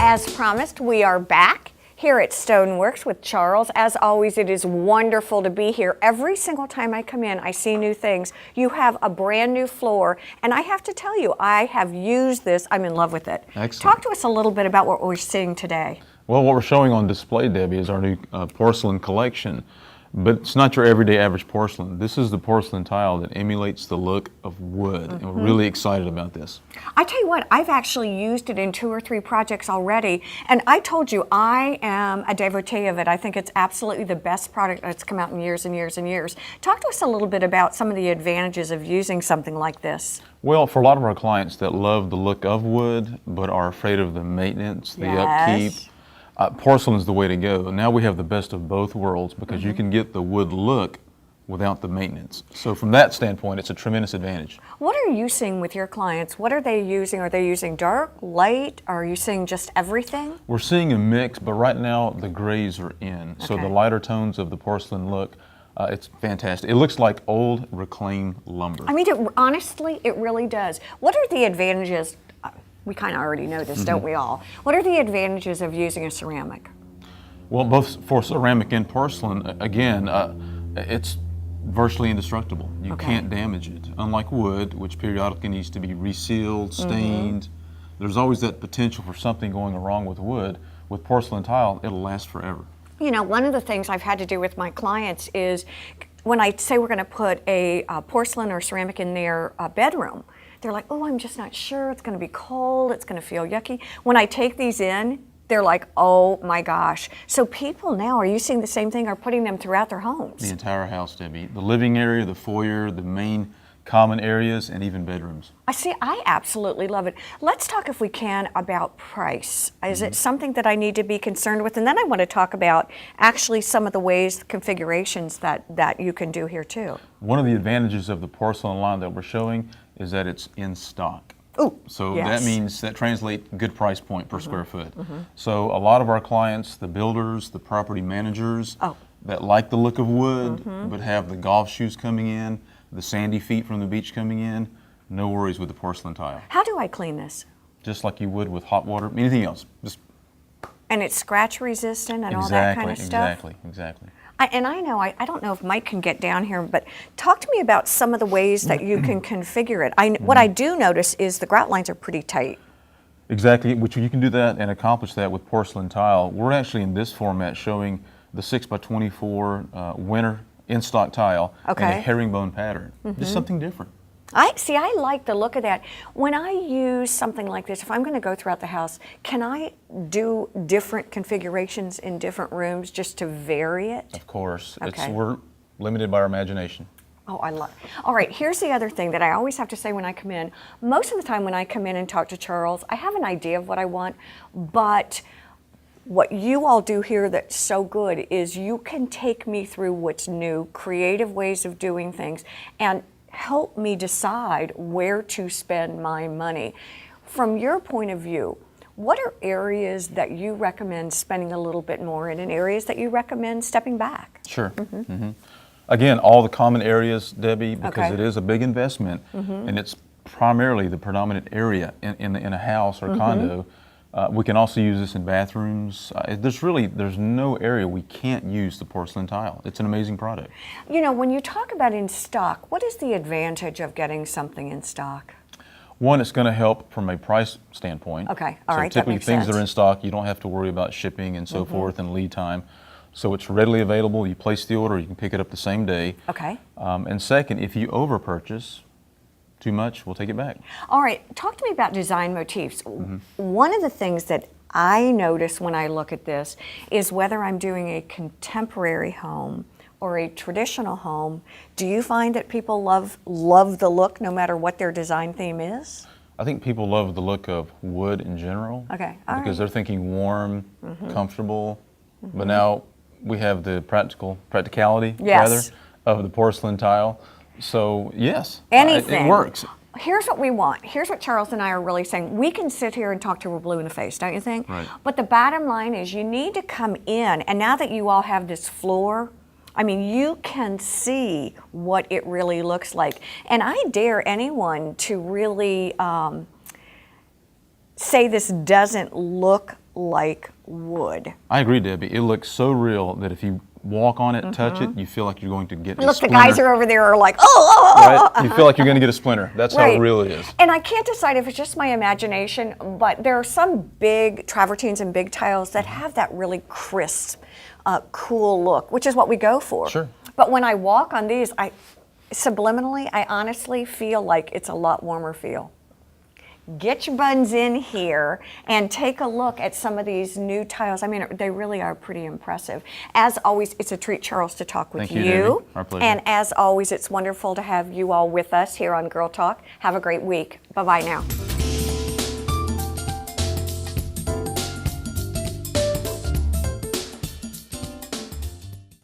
As promised, we are back here at StoneWorks with Charles. As always, it is wonderful to be here. Every single time I come in, I see new things. You have a brand new floor, and I have to tell you, I have used this. I'm in love with it. Excellent. Talk to us a little bit about what we're seeing today. Well, what we're showing on display, Debbie, is our new porcelain collection. But it's not your everyday average porcelain. This is the porcelain tile that emulates the look of wood, and we're really excited about this. I tell you what, I've actually used it in 2 or 3 projects already, and I told you I am a devotee of it. I think it's absolutely the best product that's come out in years and years and years. Talk to us a little bit about some of the advantages of using something like this. Well, for a lot of our clients that love the look of wood but are afraid of the maintenance, the upkeep, porcelain is the way to go. Now we have the best of both worlds because you can get the wood look without the maintenance. So from that standpoint, it's a tremendous advantage. What are you seeing with your clients? What are they using? Are they using dark, light? Are you seeing just everything? We're seeing a mix, but right now the grays are in. So the lighter tones of the porcelain look, it's fantastic. It looks like old reclaimed lumber. I mean, honestly, it really does. What are the advantages? We kind of already know this, don't we all? What are the advantages of using a ceramic? Well, both for ceramic and porcelain, again, it's virtually indestructible. You can't damage it. Unlike wood, which periodically needs to be resealed, stained, there's always that potential for something going wrong with wood. With porcelain tile, it'll last forever. You know, one of the things I've had to do with my clients is when I say we're going to put a porcelain or ceramic in their bedroom, they're like, oh, I'm just not sure. It's going to be cold. It's going to feel yucky. When I take these in, they're like, oh my gosh. So people now, are you seeing the same thing, are putting them throughout their homes? The entire house, Debbie. The living area, the foyer, the main common areas, and even bedrooms. I absolutely love it. Let's talk, if we can, about price. Is it something that I need to be concerned with? And then I want to talk about actually some of the ways, configurations that you can do here too. One of the advantages of the porcelain line that we're showing is that it's in stock. Ooh, so that means that translates good price point per square foot. So a lot of our clients, the builders, the property managers that like the look of wood but have the golf shoes coming in, the sandy feet from the beach coming in, no worries with the porcelain tile. How do I clean this? Just like you would with hot water, anything else. And it's scratch resistant and all that kind of stuff? Exactly. And I don't know if Mike can get down here, but talk to me about some of the ways that you can configure it. What I do notice is the grout lines are pretty tight. Exactly, which you can do that and accomplish that with porcelain tile. We're actually in this format showing the 6x24 winter in-stock tile in a herringbone pattern. Just something different. I like the look of that. When I use something like this, if I'm going to go throughout the house, can I do different configurations in different rooms just to vary it? Of course. We're limited by our imagination. Oh, I love it. All right, here's the other thing that I always have to say when I come in. Most of the time when I come in and talk to Charles, I have an idea of what I want, but what you all do here that's so good is you can take me through what's new, creative ways of doing things, and help me decide where to spend my money. From your point of view, what are areas that you recommend spending a little bit more in and areas that you recommend stepping back? Sure. Again, all the common areas, Debbie, because it is a big investment and it's primarily the predominant area in a house or condo. We can also use this in bathrooms. There's no area we can't use the porcelain tile. It's an amazing product. You know, when you talk about in stock, what is the advantage of getting something in stock? One, it's going to help from a price standpoint. Okay, all right, typically that makes things sense. that are in stock, you don't have to worry about shipping and so forth and lead time. So it's readily available. You place the order, you can pick it up the same day. Okay. And second, if you over purchase too much, we'll take it back. All right, talk to me about design motifs. One of the things that I notice when I look at this is whether I'm doing a contemporary home or a traditional home. Do you find that people love the look no matter what their design theme is? I think people love the look of wood in general. Okay, because they're thinking warm, comfortable. But now we have the practicality rather of the porcelain tile. So yes, anything. It works. Here's what we want. Here's what Charles and I are really saying. We can sit here and talk till we're blue in the face, don't you think? Right. But the bottom line is you need to come in, and now that you all have this floor, I mean, you can see what it really looks like. And I dare anyone to really say this doesn't look like wood. I agree, Debbie. It looks so real that if you walk on it, touch it, you feel like you're going to get a Look, splinter. the guys are over there are like, oh. Right? You feel like you're going to get a splinter. That's how real it is. And I can't decide if it's just my imagination, but there are some big travertines and big tiles that have that really crisp, cool look, which is what we go for. Sure. But when I walk on these, subliminally, I honestly feel like it's a lot warmer feel. Get your buns in here and take a look at some of these new tiles. I mean, they really are pretty impressive. As always, it's a treat, Charles, to talk with Thank you, Debbie. Our pleasure. And as always, it's wonderful to have you all with us here on Girl Talk. Have a great week. Bye-bye now.